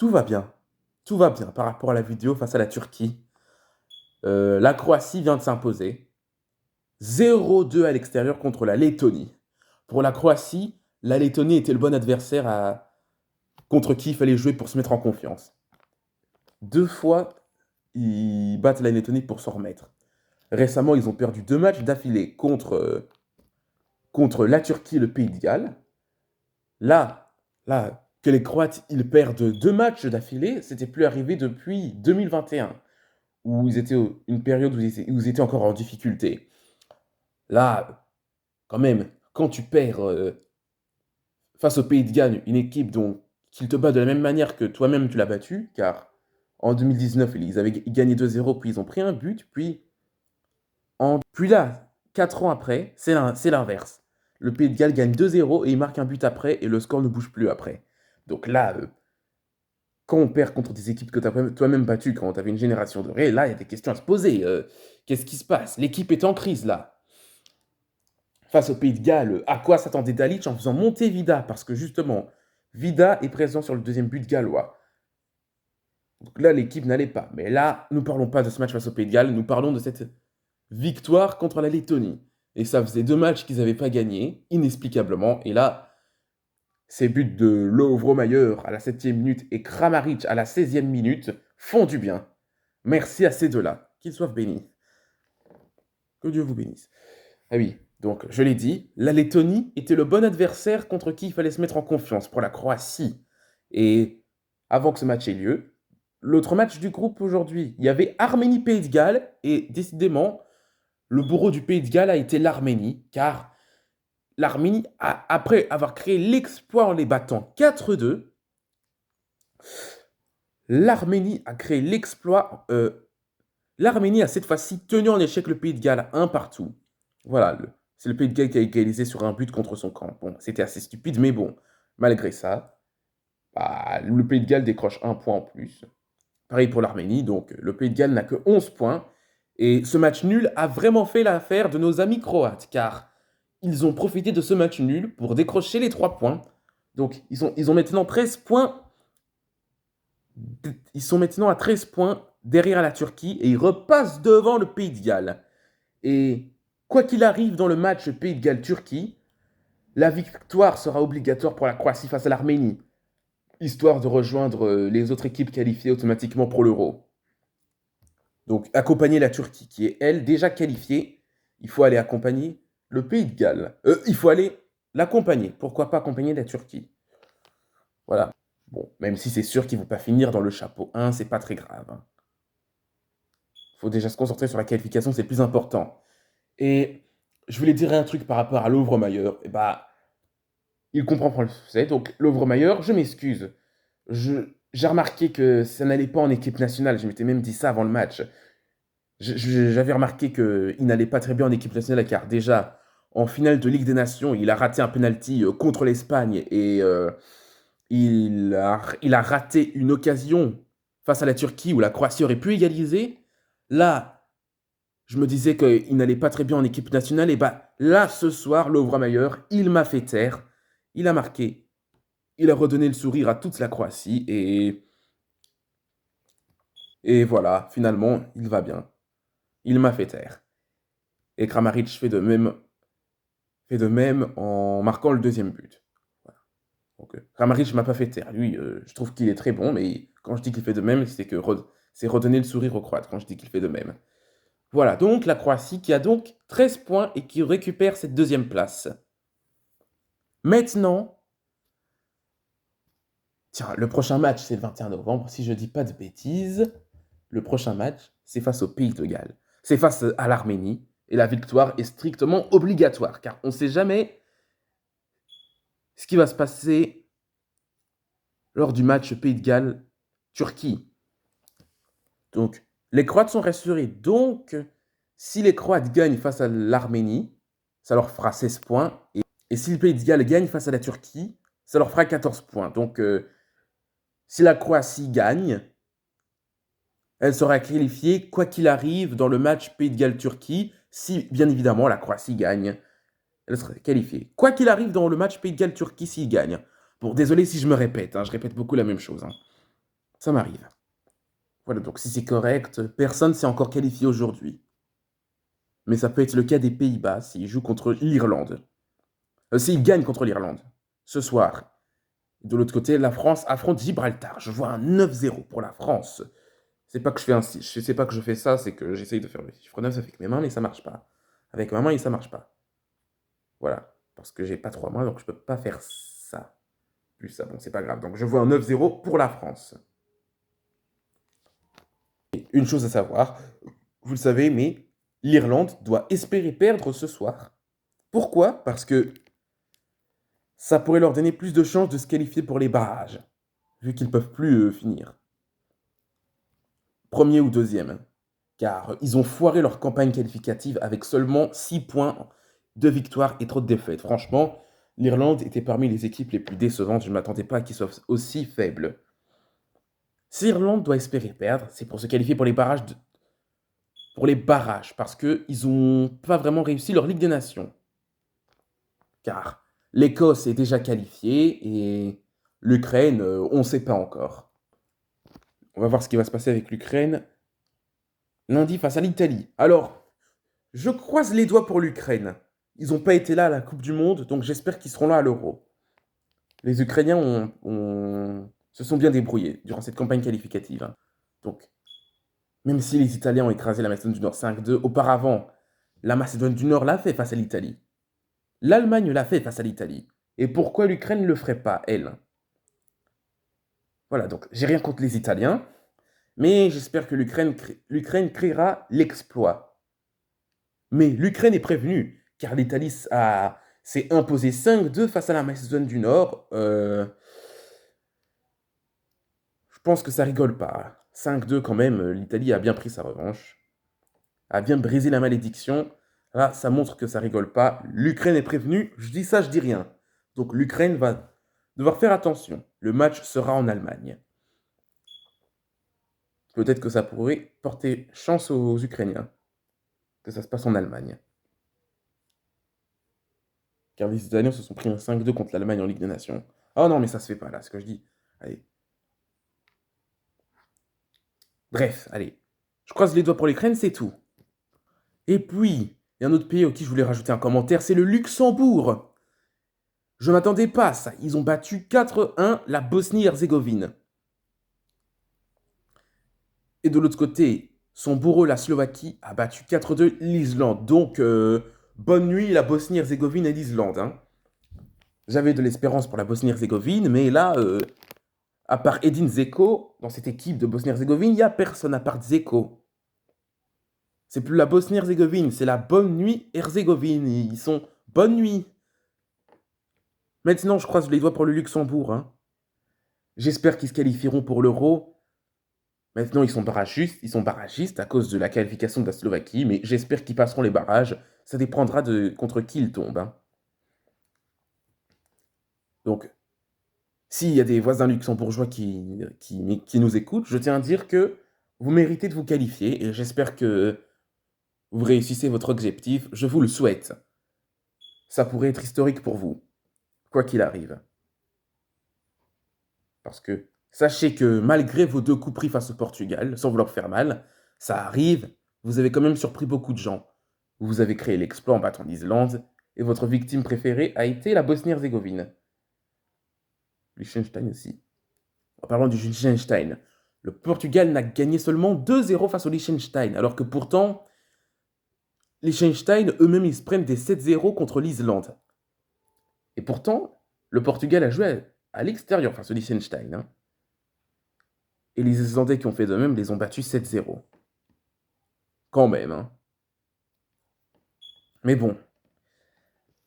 Tout va bien. Tout va bien par rapport à la vidéo face à la Turquie. La Croatie vient de s'imposer. 0-2 à l'extérieur contre la Lettonie. Pour la Croatie, la Lettonie était le bon adversaire contre qui il fallait jouer pour se mettre en confiance. 2 fois, ils battent la Lettonie pour s'en remettre. Récemment, ils ont perdu 2 matchs d'affilée contre la Turquie et le Pays de Galles. Là, que les Croates ils perdent 2 matchs d'affilée, c'était plus arrivé depuis 2021, où ils étaient une période où ils étaient encore en difficulté. Là, quand même, quand tu perds face au Pays de Galles, une équipe qu'ils te bat de la même manière que toi-même tu l'as battu, car en 2019, ils avaient gagné 2-0, puis ils ont pris un but, puis là, 4 ans après, c'est l'inverse. Le Pays de Galles gagne 2-0 et il marque un but après, et le score ne bouge plus après. Donc là, quand on perd contre des équipes que tu as toi-même battues quand tu avais une génération dorée, là, il y a des questions à se poser. Qu'est-ce qui se passe? L'équipe est en crise, là. Face au Pays de Galles, à quoi s'attendait Dalic en faisant monter Vida? Parce que justement, Vida est présent sur le deuxième but gallois. Donc là, l'équipe n'allait pas. Mais là, nous ne parlons pas de ce match face au Pays de Galles, nous parlons de cette victoire contre la Lettonie. Et ça faisait 2 matchs qu'ils n'avaient pas gagné, inexplicablement. Et là, ces buts de Lovro Mayer à la 7e minute et Kramaric à la 16e minute font du bien. Merci à ces deux-là. Qu'ils soient bénis. Que Dieu vous bénisse. Ah oui, donc je l'ai dit, la Lettonie était le bon adversaire contre qui il fallait se mettre en confiance pour la Croatie. Et avant que ce match ait lieu, l'autre match du groupe aujourd'hui, il y avait Arménie-Pays de Galles, et décidément, le bourreau du Pays de Galles a été l'Arménie, car l'Arménie, après avoir créé l'exploit en les battant 4-2, l'Arménie a créé l'exploit. L'Arménie a cette fois-ci tenu en échec le Pays de Galles 1-1. Voilà, c'est le Pays de Galles qui a égalisé sur un but contre son camp. Bon, c'était assez stupide, mais bon, malgré ça, bah, le Pays de Galles décroche 1 point en plus. Pareil pour l'Arménie, donc le Pays de Galles n'a que 11 points. Et ce match nul a vraiment fait l'affaire de nos amis croates, car ils ont profité de ce match nul pour décrocher les 3 points. Donc ils ont maintenant 13 points. Ils sont maintenant à 13 points derrière la Turquie et ils repassent devant le Pays de Galles. Et quoi qu'il arrive dans le match Pays de Galles-Turquie, la victoire sera obligatoire pour la Croatie face à l'Arménie, histoire de rejoindre les autres équipes qualifiées automatiquement pour l'Euro. Donc accompagner la Turquie, qui est elle déjà qualifiée, il faut aller accompagner le Pays de Galles. Il faut aller l'accompagner. Pourquoi pas accompagner la Turquie? Voilà. Bon, même si c'est sûr qu'ils ne vont pas finir dans le chapeau 1, c'est pas très grave. Il faut déjà se concentrer sur la qualification, c'est le plus important. Et je voulais dire un truc par rapport à Lovro Mayer. Et bah, il comprend français, donc Lovro Mayer, je m'excuse. J'ai remarqué que ça n'allait pas en équipe nationale. Je m'étais même dit ça avant le match. J'avais remarqué qu'il n'allait pas très bien en équipe nationale, car déjà, en finale de Ligue des Nations, il a raté un penalty contre l'Espagne et il a raté une occasion face à la Turquie où la Croatie aurait pu égaliser. Là, je me disais qu'il n'allait pas très bien en équipe nationale. Et bah là, ce soir, Lovro Mayer, il m'a fait taire. Il a marqué. Il a redonné le sourire à toute la Croatie. Et voilà, finalement, il va bien. Il m'a fait taire. Et Kramaric fait de même en marquant le deuxième but. Voilà. Donc, Kramaric ne m'a pas fait taire. Lui, je trouve qu'il est très bon, mais quand je dis qu'il fait de même, c'est redonner le sourire aux Croates quand je dis qu'il fait de même. Voilà, donc la Croatie qui a donc 13 points et qui récupère cette deuxième place. Maintenant, tiens, le prochain match, c'est le 21 novembre. Si je ne dis pas de bêtises, le prochain match, c'est face au Pays de Galles. C'est face à l'Arménie. Et la victoire est strictement obligatoire, car on ne sait jamais ce qui va se passer lors du match Pays de Galles-Turquie. Donc, les Croates sont rassurés. Donc, si les Croates gagnent face à l'Arménie, ça leur fera 16 points. Et si le Pays de Galles gagne face à la Turquie, ça leur fera 14 points. Donc, si la Croatie gagne, elle sera qualifiée quoi qu'il arrive dans le match Pays de Galles-Turquie. Si, bien évidemment, la Croatie gagne, elle sera qualifiée. Quoi qu'il arrive dans le match Pays de Galles-Turquie, s'il gagne. Bon, désolé si je me répète, je répète beaucoup la même chose. Ça m'arrive. Voilà, donc si c'est correct, personne s'est encore qualifié aujourd'hui. Mais ça peut être le cas des Pays-Bas s'ils jouent contre l'Irlande. S'ils gagnent contre l'Irlande, ce soir. De l'autre côté, la France affronte Gibraltar. Je vois un 9-0 pour la France. C'est pas que je fais c'est pas que je fais ça, c'est que j'essaye de faire le chiffre 9 avec mes mains, mais ça marche pas. Avec ma main, et ça marche pas. Voilà. Parce que j'ai pas 3 mains, donc je peux pas faire ça. Plus ça, bon, c'est pas grave. Donc je vois un 9-0 pour la France. Et une chose à savoir, vous le savez, mais l'Irlande doit espérer perdre ce soir. Pourquoi? Parce que ça pourrait leur donner plus de chances de se qualifier pour les barrages, vu qu'ils ne peuvent plus finir. Premier ou deuxième. Car ils ont foiré leur campagne qualificative avec seulement 6 points de victoire et trop de défaites. Franchement, l'Irlande était parmi les équipes les plus décevantes. Je ne m'attendais pas qu'ils soient aussi faibles. Si l'Irlande doit espérer perdre, c'est pour se qualifier pour les barrages, parce qu'ils n'ont pas vraiment réussi leur Ligue des Nations. Car l'Écosse est déjà qualifiée et l'Ukraine, on ne sait pas encore. On va voir ce qui va se passer avec l'Ukraine lundi face à l'Italie. Alors, je croise les doigts pour l'Ukraine. Ils n'ont pas été là à la Coupe du Monde, donc j'espère qu'ils seront là à l'Euro. Les Ukrainiens se sont bien débrouillés durant cette campagne qualificative, hein. Donc, même si les Italiens ont écrasé la Macédoine du Nord 5-2, auparavant, la Macédoine du Nord l'a fait face à l'Italie. L'Allemagne l'a fait face à l'Italie. Et pourquoi l'Ukraine ne le ferait pas, elle? Voilà, donc j'ai rien contre les Italiens, mais j'espère que l'Ukraine créera l'exploit. Mais l'Ukraine est prévenue, car l'Italie s'est imposée 5-2 face à la Macédoine du Nord. Je pense que ça rigole pas. 5-2 quand même, l'Italie a bien pris sa revanche, a bien brisé la malédiction. Là, ça montre que ça rigole pas. L'Ukraine est prévenue, je dis ça, je dis rien. Donc l'Ukraine va devoir faire attention. Le match sera en Allemagne. Peut-être que ça pourrait porter chance aux Ukrainiens, que ça se passe en Allemagne. Car les Italiens se sont pris un 5-2 contre l'Allemagne en Ligue des Nations. Oh non, mais ça se fait pas là, ce que je dis. Allez. Bref, allez. Je croise les doigts pour l'Ukraine, c'est tout. Et puis, il y a un autre pays auquel je voulais rajouter un commentaire, c'est le Luxembourg. Je m'attendais pas à ça. Ils ont battu 4-1 la Bosnie-Herzégovine. Et de l'autre côté, son bourreau, la Slovaquie, a battu 4-2 l'Islande. Donc, bonne nuit la Bosnie-Herzégovine et l'Islande, hein. J'avais de l'espérance pour la Bosnie-Herzégovine, mais là, à part Edin Dzeko, dans cette équipe de Bosnie-Herzégovine, il n'y a personne à part Dzeko. C'est plus la Bosnie-Herzégovine, c'est la bonne nuit Herzégovine. Ils sont bonne nuit. Maintenant, je croise les doigts pour le Luxembourg, hein. J'espère qu'ils se qualifieront pour l'Euro. Maintenant, ils sont barragistes à cause de la qualification de la Slovaquie, mais j'espère qu'ils passeront les barrages. Ça dépendra de contre qui ils tombent, hein. Donc, s'il y a des voisins luxembourgeois qui nous écoutent, je tiens à dire que vous méritez de vous qualifier et j'espère que vous réussissez votre objectif. Je vous le souhaite. Ça pourrait être historique pour vous, quoi qu'il arrive. Parce que sachez que malgré vos 2 coups pris face au Portugal, sans vouloir faire mal, ça arrive, vous avez quand même surpris beaucoup de gens. Vous avez créé l'exploit en battant l'Islande et votre victime préférée a été la Bosnie-Herzégovine. Liechtenstein aussi. En parlant du Liechtenstein, le Portugal n'a gagné seulement 2-0 face au Liechtenstein, alors que pourtant, Liechtenstein, eux-mêmes, ils se prennent des 7-0 contre l'Islande. Et pourtant, le Portugal a joué à l'extérieur face au Liechtenstein, hein. Et les Islandais qui ont fait de même les ont battus 7-0. Quand même, hein. Mais bon,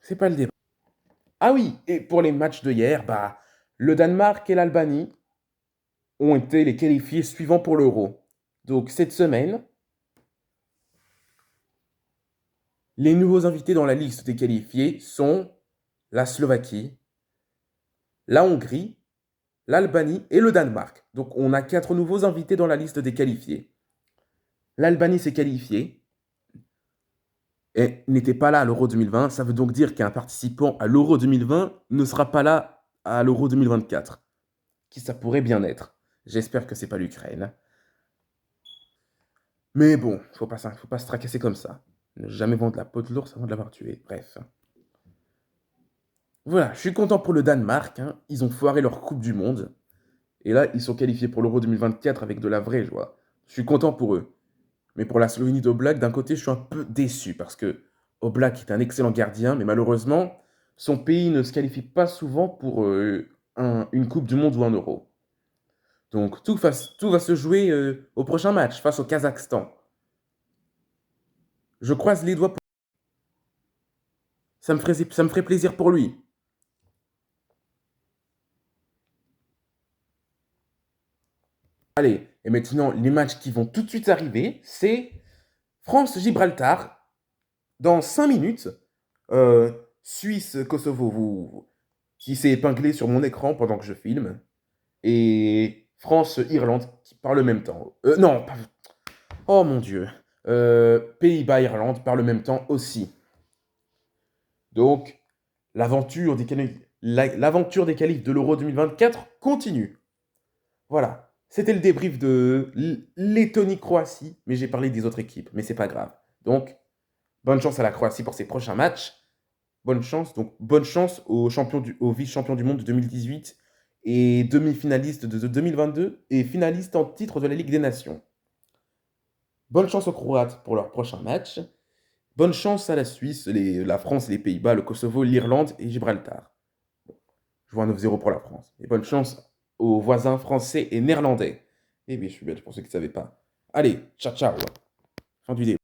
c'est pas le débat. Ah oui, et pour les matchs de hier, le Danemark et l'Albanie ont été les qualifiés suivants pour l'Euro. Donc cette semaine, les nouveaux invités dans la liste des qualifiés sont la Slovaquie, la Hongrie, l'Albanie et le Danemark. Donc on a 4 nouveaux invités dans la liste des qualifiés. L'Albanie s'est qualifiée et n'était pas là à l'Euro 2020. Ça veut donc dire qu'un participant à l'Euro 2020 ne sera pas là à l'Euro 2024. Qui ça pourrait bien être. J'espère que c'est pas l'Ukraine. Mais bon, faut pas se tracasser comme ça. Ne jamais vendre la peau de l'ours avant de l'avoir tué. Bref. Voilà, je suis content pour le Danemark, hein. Ils ont foiré leur Coupe du Monde. Et là, ils sont qualifiés pour l'Euro 2024 avec de la vraie joie. Je suis content pour eux. Mais pour la Slovénie d'Oblak, d'un côté, je suis un peu déçu parce que Oblak est un excellent gardien, mais malheureusement, son pays ne se qualifie pas souvent pour une Coupe du Monde ou un Euro. Donc tout va se jouer au prochain match face au Kazakhstan. Je croise les doigts pour... ça me ferait plaisir pour lui. Allez, et maintenant, les matchs qui vont tout de suite arriver, c'est France-Gibraltar dans 5 minutes. Suisse-Kosovo, qui s'est épinglé sur mon écran pendant que je filme. Et France-Irlande qui par le même temps. Non, pas... Oh mon Dieu. Pays-Bas-Irlande par le même temps aussi. Donc, l'aventure des qualifs de l'Euro 2024 continue. Voilà. C'était le débrief de Lettonie-Croatie, mais j'ai parlé des autres équipes, mais c'est pas grave. Donc, bonne chance à la Croatie pour ses prochains matchs. Bonne chance aux vice-champions du monde de 2018 et demi-finalistes de 2022 et finalistes en titre de la Ligue des Nations. Bonne chance aux Croates pour leur prochain match. Bonne chance à la Suisse, la France, les Pays-Bas, le Kosovo, l'Irlande et Gibraltar. Je vois un 9-0 pour la France. Et bonne chance aux voisins français et néerlandais. Eh bien, je suis bête pour ceux qui ne savaient pas. Allez, ciao ciao. Fin du débat.